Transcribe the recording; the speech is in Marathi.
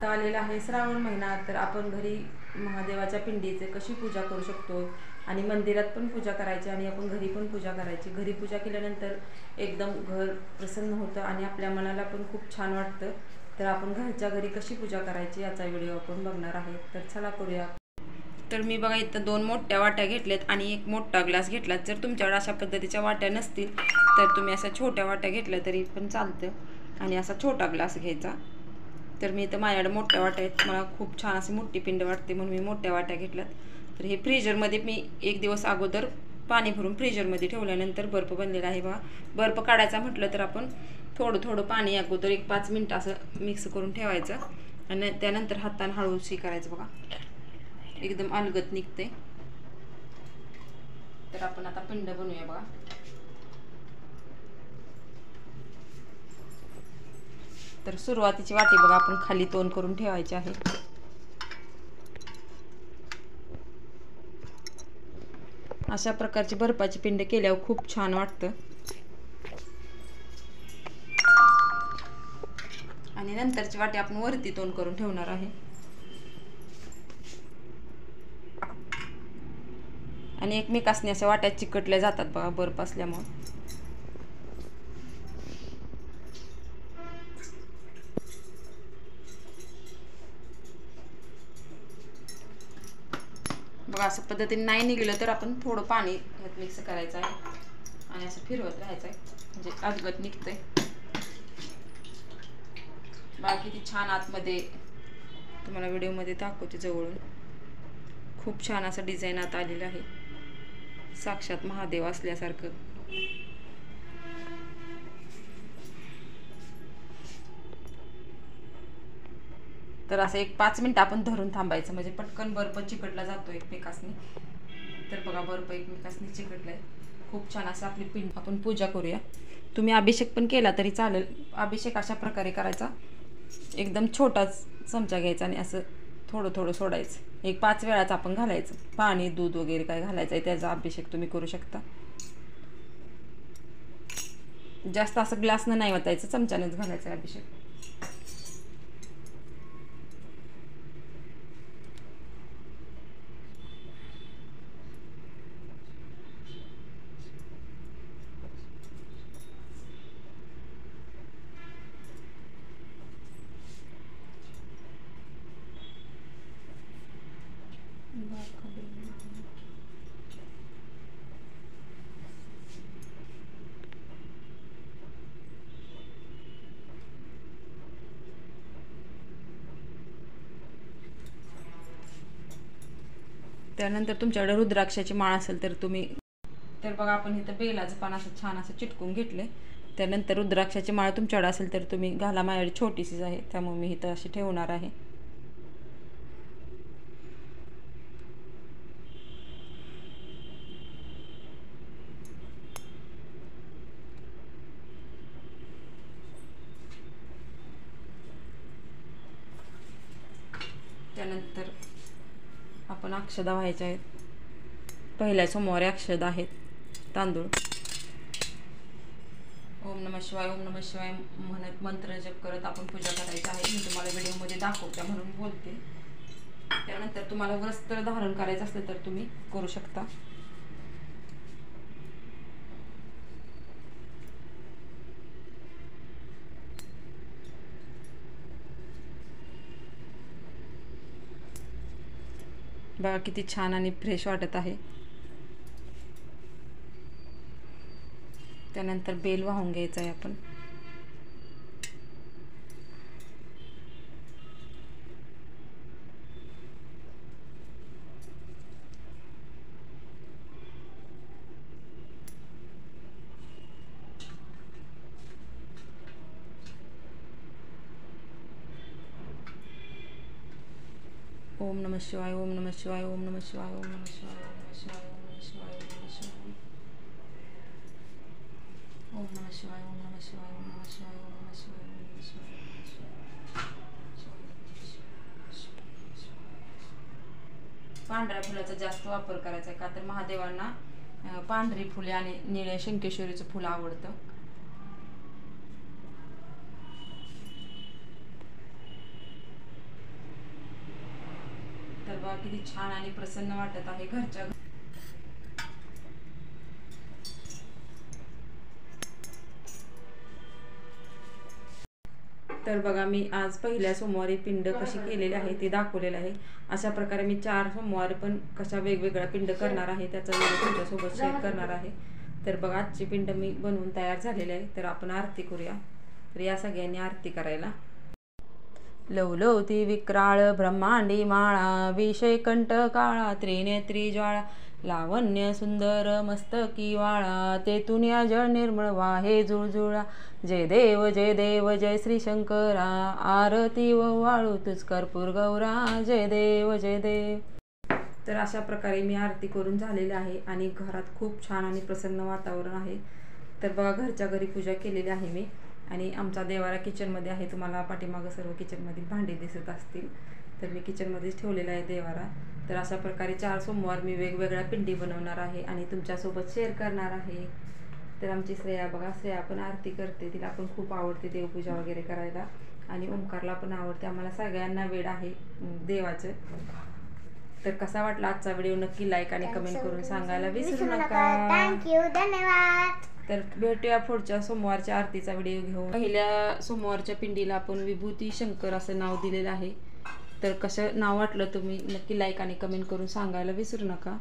आता आलेला आहे श्रावण महिना, तर आपण घरी महादेवाच्या पिंडीचे कशी पूजा करू शकतो आणि मंदिरात पण पूजा करायची आणि आपण घरी पण पूजा करायची. घरी पूजा केल्यानंतर एकदम घर प्रसन्न होतं आणि आपल्या मनाला पण खूप छान वाटतं. तर आपण घरच्या घरी कशी पूजा करायची याचा व्हिडिओ आपण बघणार आहे. तर चला करूया. तर मी बघा इथं 2 मोठ्या वाट्या घेतल्यात आणि एक मोठा ग्लास घेतला. जर तुमच्याकडे अशा पद्धतीच्या वाट्या नसतील तर तुम्ही अशा छोट्या वाट्या घेतल्या तरी पण चालतं आणि असा छोटा ग्लास घ्यायचा. तर मी इथं माझ्याकडे मोठ्या वाट्या आहेत, मला खूप छान अशी मोठी पिंड वाटते म्हणून मी मोठ्या वाट्या घेतल्यात. तर हे फ्रीजरमध्ये मी एक दिवस अगोदर पाणी भरून फ्रीजरमध्ये ठेवल्यानंतर बर्फ बनलेला आहे. बघा, बर्फ काढायचा म्हटलं तर आपण थोडं थोडं पाणी अगोदर एक 5 मिनटं असं मिक्स करून ठेवायचं आणि त्यानंतर हाताने हळूशी करायचं. बघा, एकदम अलगद निघते. तर आपण आता पिंड बनवूया. बघा, तर सुरुवातीची वाटी बघा आपण खाली तोंड करून ठेवायची आहे. अशा प्रकारची बर्फाची पिंड केल्यावर खूप छान वाटतं. आणि नंतरची वाटी आपण वरती तोंड करून ठेवणार आहे. आणि एकमेकांनी अशा वाट्यात चिकटल्या जातात बघा बर्फ असल्यामुळे. बघा, असं पद्धतीने नाही निघलं तर आपण थोडं पाणी ह्यात मिक्स करायचं आहे आणि असं फिरवत राहायचं आहे, म्हणजे अलगद निघतंय. बाकी ती छान आतमध्ये तुम्हाला व्हिडिओमध्ये दाखवते जवळून. खूप छान असं डिझाईन आता आलेलं आहे, साक्षात महादेव असल्यासारखं. तर असं एक 5 मिनिटं आपण धरून थांबायचं, म्हणजे पटकन बर्फ चिकटला जातो एकमेकांनी. तर बघा, बर्फ एकमेकांनी चिकटलाय. खूप छान असं आपली पिंड आपण पूजा करूया. तुम्ही अभिषेक पण केला तरी चालेल. अभिषेक अशा प्रकारे करायचा, एकदम छोटाच चमचा घ्यायचा आणि असं थोडं थोडं सोडायचं. एक 5 वेळाच आपण घालायचं. पाणी दूध वगैरे काय घालायचं आहे त्याचा अभिषेक तुम्ही करू शकता. जास्त असं ग्लासनं नाही वतायचं, चमच्यानेच घालायचं आहे अभिषेक. त्यानंतर तुमच्याकडे रुद्राक्षाची माळ असेल तर तुम्ही, तर बघा आपण इथं बेलाचं पान असं छान असं चिटकून घेतले. त्यानंतर रुद्राक्षाची माळ तुमच्याकडे असेल तर तुम्ही घाला. माझ्याकडे छोटीशीच आहे त्यामुळे मी इथं अशी ठेवणार आहे. त्यानंतर आपण अक्षदा व्हायच्या आहेत. पहिल्या सोमवारी अक्षदा आहेत तांदूळ. ओम नमः शिवाय, ओम नमः शिवाय म्हणत मंत्र जप करत आपण पूजा करायची आहे. मी तुम्हाला व्हिडिओमध्ये दाखवते म्हणून बोलते. त्यानंतर तुम्हाला वस्त्र धारण करायचं असलं तर तुम्ही करू शकता. बघा किती छान आणि फ्रेश वाटत आहे. त्यानंतर बेल वाहून घ्यायचं आहे आपण. ओम नमः शिवाय, ओम नमः शिवाय, ओम नमः शिवाय, ओम नमः शिवाय, ओम नमः शिवाय, ओम नमः शिवाय, ओम नमः शिवाय, ओम नमः शिवाय, ओम नमः शिवाय, ओम नमः शिवाय, ओम नमः शिवाय, ओम नमः शिवाय, ओम नमः शिवाय. पांढऱ्या फुलाचा जास्त वापर करायचा आहे, का तर महादेवांना पांढरी फुले आणि निळ्या शंकेश्वरीचं फुल आवडतं. बघा किती छान आणि प्रसन्न वाटत आहे घरच्या. तर बघा मी आज पहिल्या सोमवारी पिंड कशी केलेली आहे ते दाखवलेलं आहे. अशा प्रकारे मी 4 सोमवारी पण कशा वेगवेगळ्या पिंड करणार आहे त्याचा व्हिडिओ तुमच्यासोबत शेअर करणार आहे. तर बघा आजची पिंड मी बनवून तयार झालेली आहे. तर आपण आरती करूया. तर या सगळ्यांनी आरती करायला. लवलवती विक्राळ ब्रह्मांडी माळा, विषय कंठ काळा त्रिनेत्री ज्वाळा, लावण्य सुंदर मस्तकी वाळा, तेथून या जळ निर्मळ वाहे जुळजुळा. जय देव जय देव जय श्री शंकरा, आरती व वाळू तुझ कर्पूर गौरा, जय देव जय देव. तर अशा प्रकारे मी आरती करून झालेली आहे आणि घरात खूप छान आणि प्रसन्न वातावरण आहे. तर बघा घरच्या घरी पूजा केलेली आहे मी आणि आमचा देवारा किचनमध्ये आहे. तुम्हाला पाठीमागं सर्व किचनमधील भांडी दिसत असतील. तर मी किचनमध्येच ठेवलेला आहे देवारा. तर अशा प्रकारे 4 सोमवार मी वेगवेगळ्या पिंडी बनवणार आहे आणि तुमच्यासोबत शेअर करणार आहे. तर आमची श्रेया बघा, श्रेया पण आरती करते. तिला पण खूप आवडते देवपूजा वगैरे करायला आणि ओंकारला पण आवडते. आम्हाला सगळ्यांना वेळ आहे देवाचं. तर कसा वाटला आजचा व्हिडिओ नक्की लाईक आणि कमेंट करून सांगायला विसरू नका. थँक्यू, धन्यवाद. तर भेटूया पुढच्या सोमवारच्या आरतीचा व्हिडिओ घेऊन. पहिल्या सोमवारच्या पिंडीला आपण विभूती शंकर असं नाव दिलेलं आहे. तर कसं नाव वाटलं तुम्ही नक्की लाईक आणि कमेंट करून सांगायला विसरू नका.